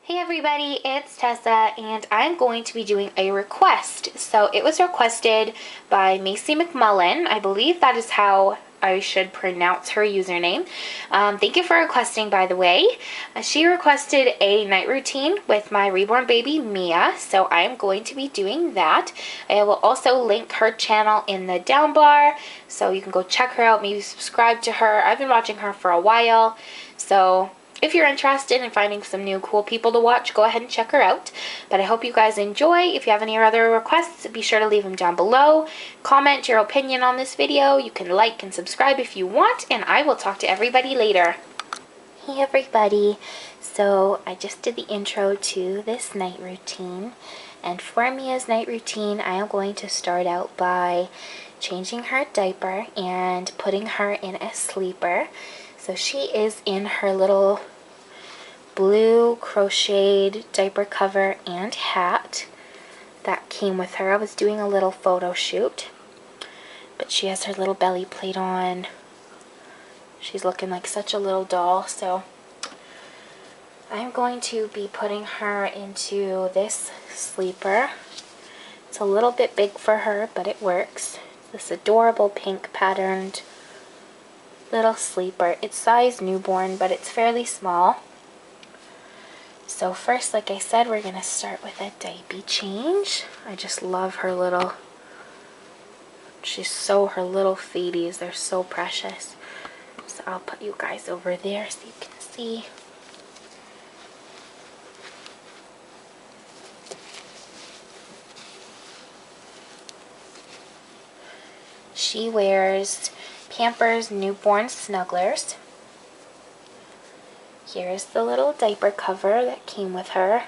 Hey everybody, it's Tessa and I'm going to be doing a request. So it was requested by Macy McMullen. I believe that is how I should pronounce her username. Thank you for requesting, by the way. She requested a night routine with my reborn baby Miah, so I'm going to be doing that. I will also link her channel in the down bar, so you can go check her out, maybe subscribe to her. I've been watching her for a while, so if you're interested in finding some new cool people to watch, go ahead and check her out. But I hope you guys enjoy. If you have any other requests, be sure to leave them down below. Comment your opinion on this video. You can like and subscribe if you want, and I will talk to everybody later. Hey everybody. So I just did the intro to this night routine. And for Mia's night routine, I am going to start out by changing her diaper and putting her in a sleeper. So she is in her little blue crocheted diaper cover and hat that came with her. I was doing a little photo shoot, but she has her little belly plate on. She's looking like such a little doll. So I'm going to be putting her into this sleeper. It's a little bit big for her, but it works. This adorable pink patterned little sleeper. It's size newborn, but it's fairly small. So first, like I said, we're going to start with a diaper change. I just love her little, her little feeties, they're so precious. So I'll put you guys over there so you can see. She wears Pampers Newborn Snugglers. Here's the little diaper cover that came with her.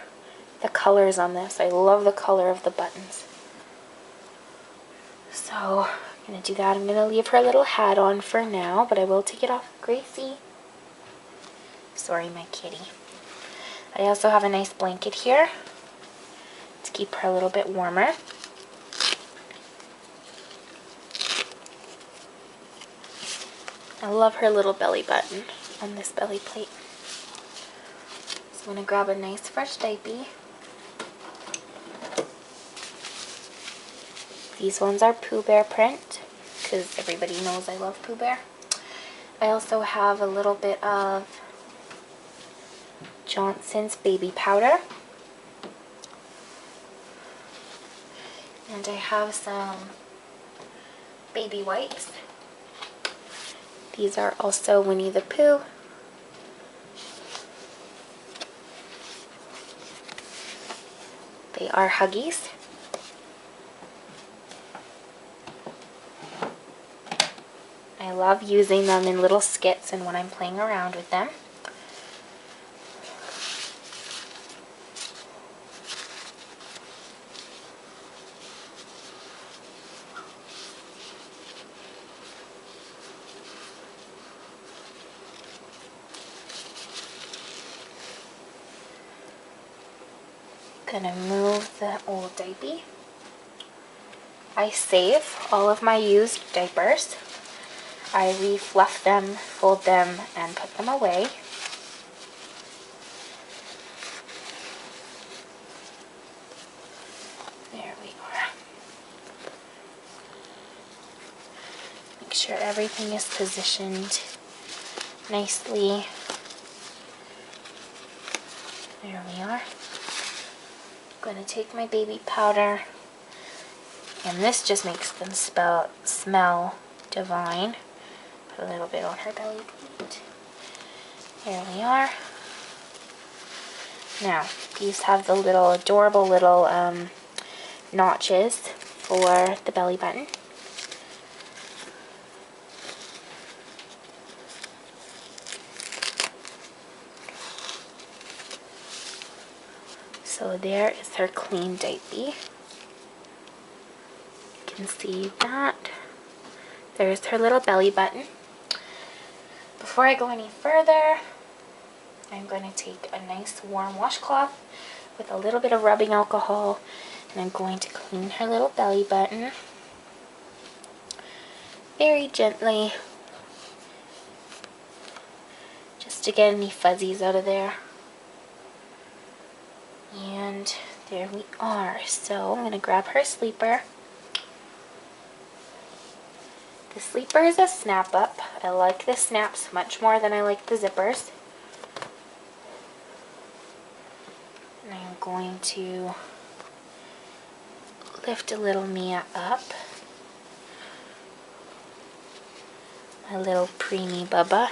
The colors on this, I love the color of the buttons. So I'm going to do that. I'm going to leave her little hat on for now, but I will take it off. Gracie. Sorry, my kitty. I also have a nice blanket here to keep her a little bit warmer. I love her little belly button on this belly plate. So I'm going to grab a nice fresh diaper. These ones are Pooh Bear print, because everybody knows I love Pooh Bear. I also have a little bit of Johnson's baby powder. And I have some baby wipes. These are also Winnie the Pooh. They are Huggies. I love using them in little skits and when I'm playing around with them. Gonna move the old diaper. I save all of my used diapers. I refluff them, fold them, and put them away. There we are. Make sure everything is positioned nicely. There we are. I'm going to take my baby powder, and this just makes them smell divine. Put a little bit on her belly plate. There we are. Now, these have the little adorable little notches for the belly button. So there is her clean diaper. You can see that. There's her little belly button. Before I go any further, I'm going to take a nice warm washcloth with a little bit of rubbing alcohol, and I'm going to clean her little belly button very gently, just to get any fuzzies out of there. And there we are. So I'm going to grab her sleeper. The sleeper is a snap up. I like the snaps much more than I like the zippers. And I'm going to lift a little Miah up. My little preemie bubba.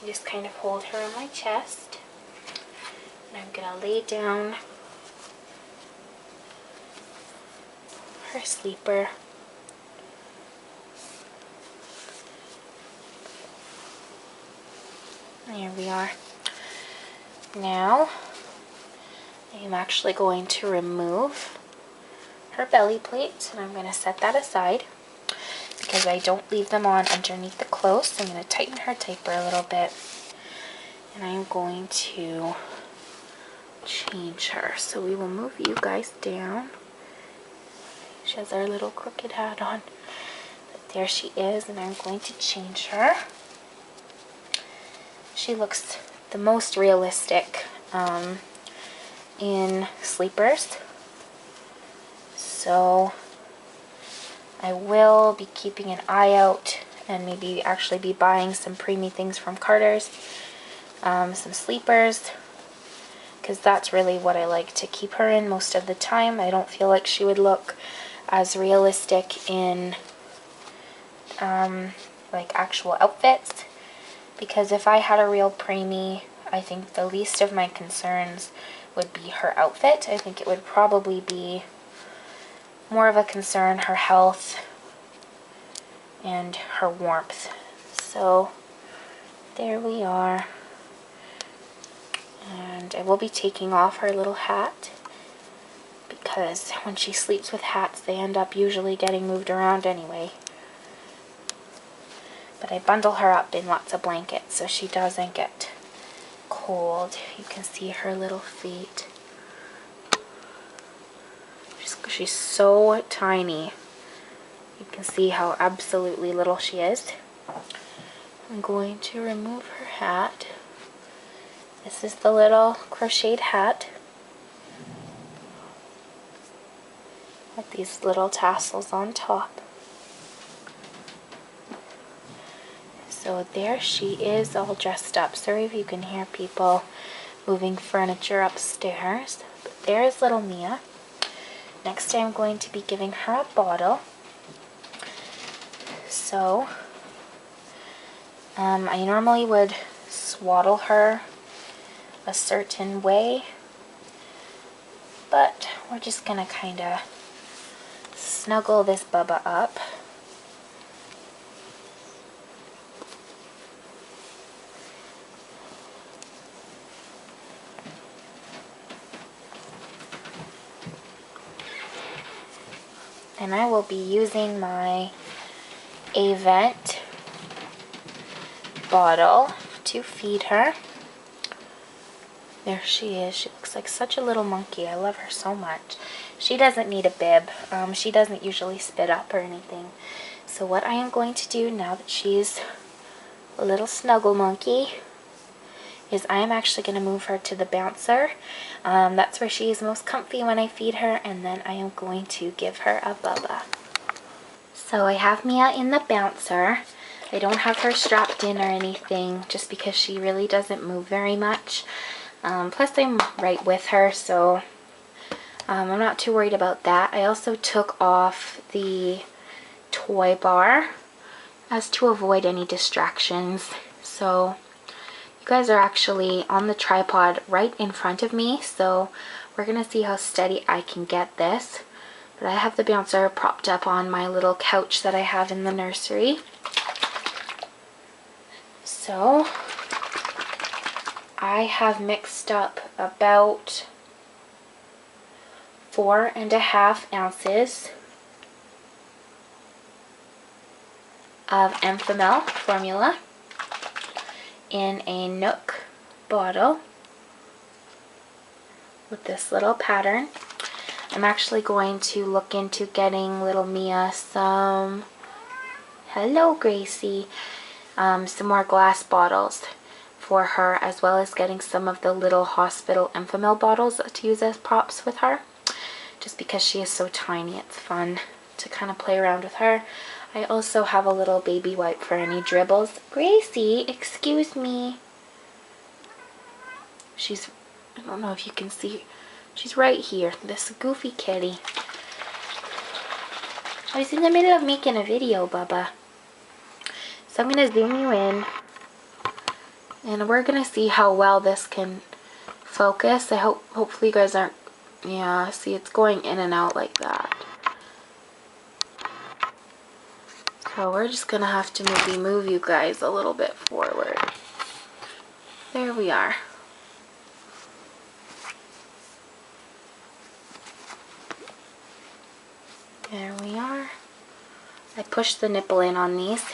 I just kind of hold her on my chest. And I'm going to lay down her sleeper. There we are. Now, I'm actually going to remove her belly plates, and I'm going to set that aside because I don't leave them on underneath the clothes. So I'm going to tighten her diaper a little bit, and I'm going to change her. So we will move you guys down. She has our little crooked hat on, but there she is, and I'm going to change her. She looks the most realistic in sleepers. So I will be keeping an eye out and maybe actually be buying some preemie things from Carter's, some sleepers, because that's really what I like to keep her in most of the time. I don't feel like she would look as realistic in like actual outfits, because if I had a real preemie, I think the least of my concerns would be her outfit. I think it would probably be more of a concern her health and her warmth. So there we are. And I will be taking off her little hat, because when she sleeps with hats, they end up usually getting moved around anyway. But I bundle her up in lots of blankets so she doesn't get cold. You can see her little feet. She's so tiny. You can see how absolutely little she is. I'm going to remove her hat. This is the little crocheted hat with these little tassels on top. So there she is, all dressed up. Sorry if you can hear people moving furniture upstairs. But there's little Miah. Next I'm going to be giving her a bottle. So I normally would swaddle her a certain way, but we're just gonna kind of snuggle this bubba up. And I will be using my Avent bottle to feed her. There she is. She looks like such a little monkey. I love her so much. She doesn't need a bib. She doesn't usually spit up or anything. So what I am going to do now that she's a little snuggle monkey is I am actually going to move her to the bouncer. That's where she is most comfy when I feed her, and then I am going to give her a bubba. So I have Miah in the bouncer. I don't have her strapped in or anything just because she really doesn't move very much. Plus I'm right with her, so I'm not too worried about that. I also took off the toy bar as to avoid any distractions. So you guys are actually on the tripod right in front of me, so we're gonna see how steady I can get this. But I have the bouncer propped up on my little couch that I have in the nursery. So I have mixed up about 4.5 ounces of Enfamil formula in a Nook bottle with this little pattern. I'm actually going to look into getting little Miah some, hello Gracie, some more glass bottles for her, as well as getting some of the little hospital Enfamil bottles to use as props with her. Just because she is so tiny, it's fun to kind of play around with her. I also have a little baby wipe for any dribbles. Gracie, excuse me. She's, I don't know if you can see, she's right here, this goofy kitty. I was in the middle of making a video, Bubba. So I'm going to zoom you in. And we're going to see how well this can focus. Hopefully you guys aren't, yeah, see it's going in and out like that. So we're just going to have to maybe move you guys a little bit forward. There we are. There we are. I pushed the nipple in on these.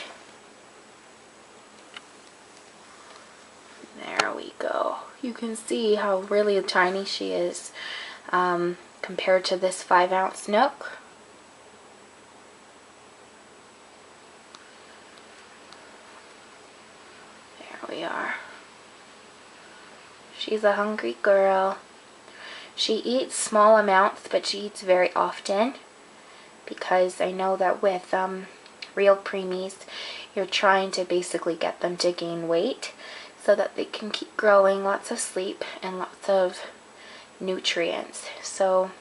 There we go. You can see how really tiny she is compared to this 5-ounce Nook. There we are. She's a hungry girl. She eats small amounts, but she eats very often, because I know that with real preemies, you're trying to basically get them to gain weight so that they can keep growing, lots of sleep, and lots of nutrients. So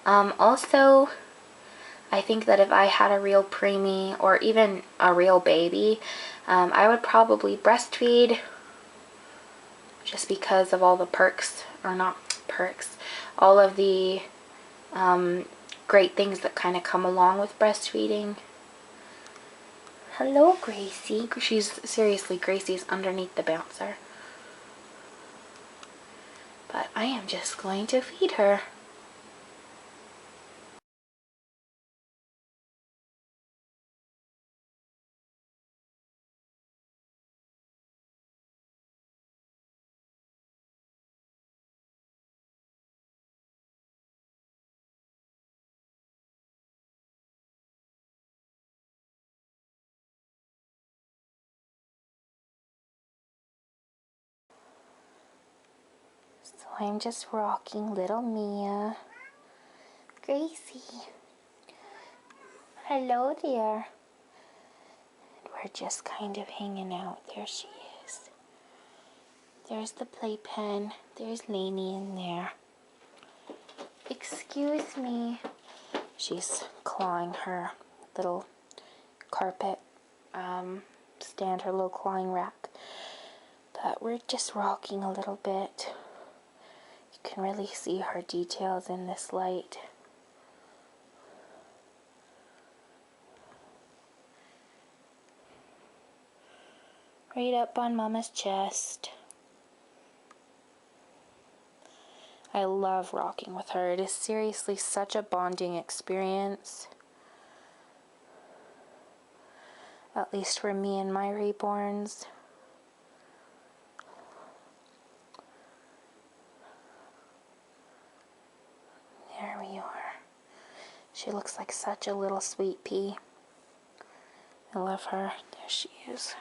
also, I think that if I had a real preemie or even a real baby, I would probably breastfeed, just because of all the perks, or not perks, all of the great things that kind of come along with breastfeeding. Hello, Gracie. Seriously, Gracie's underneath the bouncer. But I am just going to feed her. So I'm just rocking little Miah. Gracie. Hello there. We're just kind of hanging out. There she is. There's the playpen. There's Lainey in there. Excuse me. She's clawing her little carpet stand, her little clawing rack. But we're just rocking a little bit. You can really see her details in this light. Right up on Mama's chest. I love rocking with her. It is seriously such a bonding experience. At least for me and my Reborns. There we are. She looks like such a little sweet pea. I love her. There she is.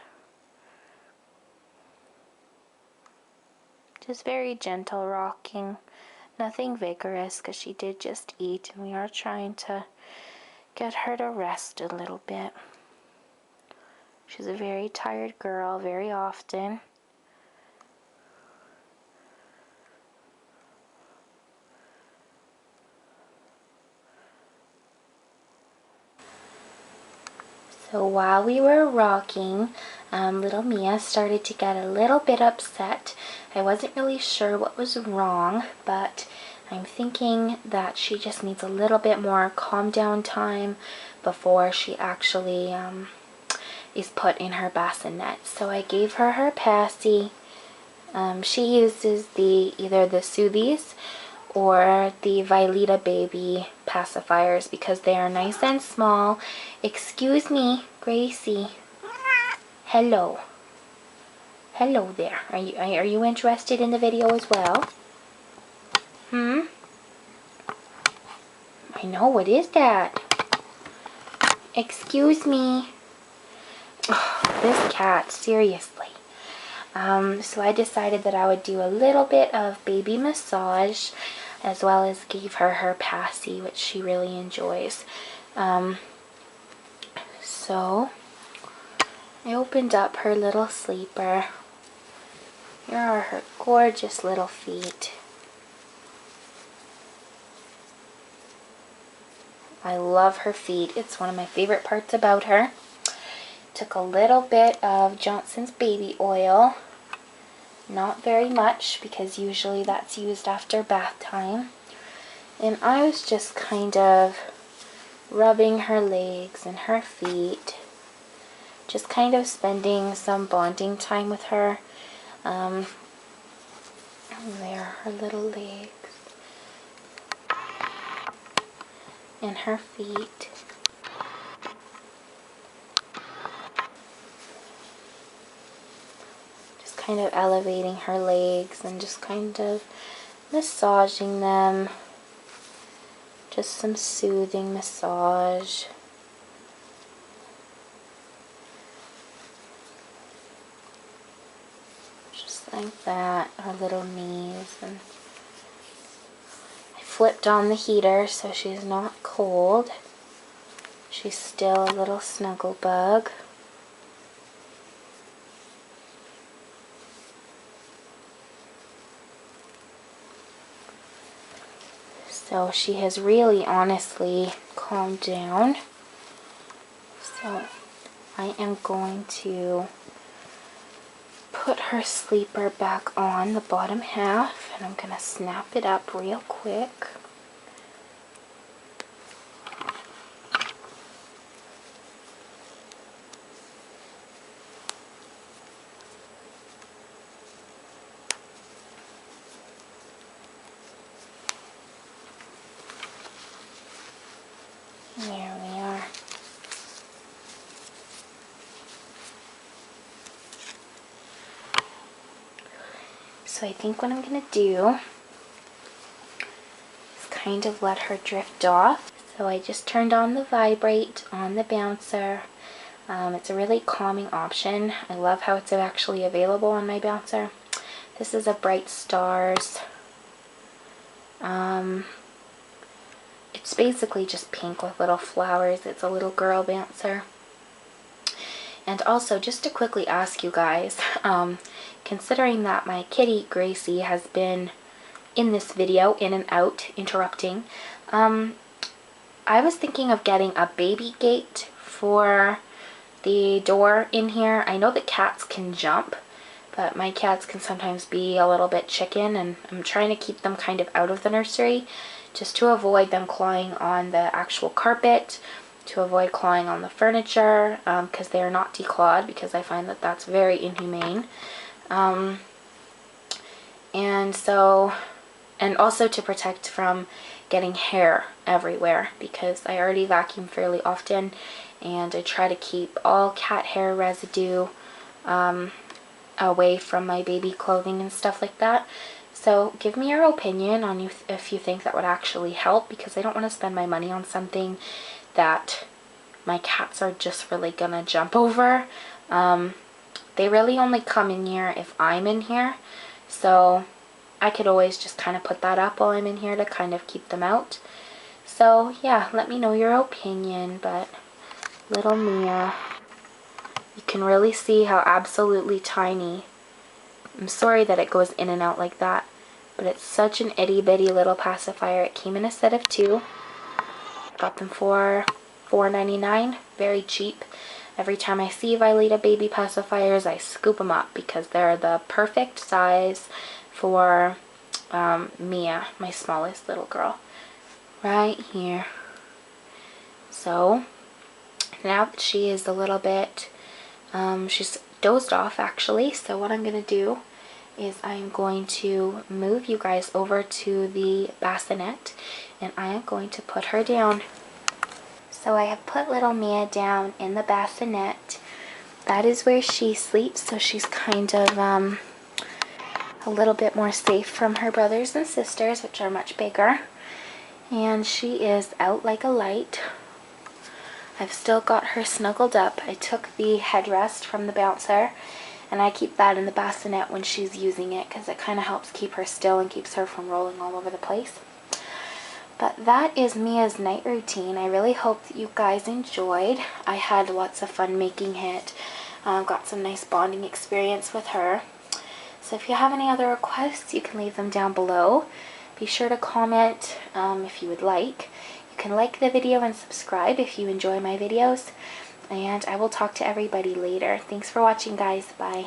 Just very gentle rocking. Nothing vigorous, because she did just eat, and we are trying to get her to rest a little bit. She's a very tired girl very often. So while we were rocking, little Miah started to get a little bit upset. I wasn't really sure what was wrong, but I'm thinking that she just needs a little bit more calm down time before she actually is put in her bassinet. So I gave her her passy. She uses either the Soothies or the Vileta Baby pacifiers because they are nice and small. Excuse me, Gracie. Hello. Hello there. Are you interested in the video as well? I know, what is that? Excuse me. Oh, this cat, seriously. So I decided that I would do a little bit of baby massage, as well as gave her her passy, which she really enjoys. So I opened up her little sleeper. Here are her gorgeous little feet. I love her feet. It's one of my favorite parts about her. Took a little bit of Johnson's baby oil. Not very much, because usually that's used after bath time. And I was just kind of rubbing her legs and her feet. Just kind of spending some bonding time with her. There are her little legs. And her feet. Just kind of elevating her legs and just kind of massaging them. Just some soothing massage. Just like that, her little knees. And I flipped on the heater so she's not cold. She's still a little snuggle bug. So she has really honestly calmed down. So I am going to put her sleeper back on the bottom half, and I'm going to snap it up real quick. There we are. So I think what I'm going to do is kind of let her drift off. So I just turned on the vibrate on the bouncer. It's a really calming option. I love how it's actually available on my bouncer. This is a Bright Stars. It's basically just pink with little flowers. It's a little girl bouncer. And also, just to quickly ask you guys, considering that my kitty Gracie has been in this video, in and out, interrupting, I was thinking of getting a baby gate for the door in here. I know that cats can jump, but my cats can sometimes be a little bit chicken, and I'm trying to keep them kind of out of the nursery, just to avoid them clawing on the actual carpet, to avoid clawing on the furniture, because they are not declawed, because I find that that's very inhumane. And also to protect from getting hair everywhere, because I already vacuum fairly often, and I try to keep all cat hair residue away from my baby clothing and stuff like that. So give me your opinion on if you think that would actually help, because I don't want to spend my money on something that my cats are just really gonna jump over. They really only come in here if I'm in here, so I could always just kind of put that up while I'm in here to kind of keep them out. So yeah, let me know your opinion. But little Miah, you can really see how absolutely tiny. I'm sorry that it goes in and out like that, but it's such an itty bitty little pacifier. It came in a set of 2. Got them for $4.99, very cheap. Every time I see Violeta baby pacifiers, I scoop them up, because they're the perfect size for Miah, my smallest little girl, right here. So now that she is a little bit, she's dozed off actually, so what I'm going to do is I'm going to move you guys over to the bassinet, and I am going to put her down. So I have put little Miah down in the bassinet. That is where she sleeps, so she's kind of a little bit more safe from her brothers and sisters, which are much bigger. And she is out like a light. I've still got her snuggled up. I took the headrest from the bouncer And I keep that in the bassinet when she's using it because it kind of helps keep her still and keeps her from rolling all over the place. But that is Miah's night routine. I really hope that you guys enjoyed. I had lots of fun making it. Got some nice bonding experience with her. So if you have any other requests, you can leave them down below. Be sure to comment if you would like. You can like the video and subscribe if you enjoy my videos. And I will talk to everybody later. Thanks for watching, guys. Bye.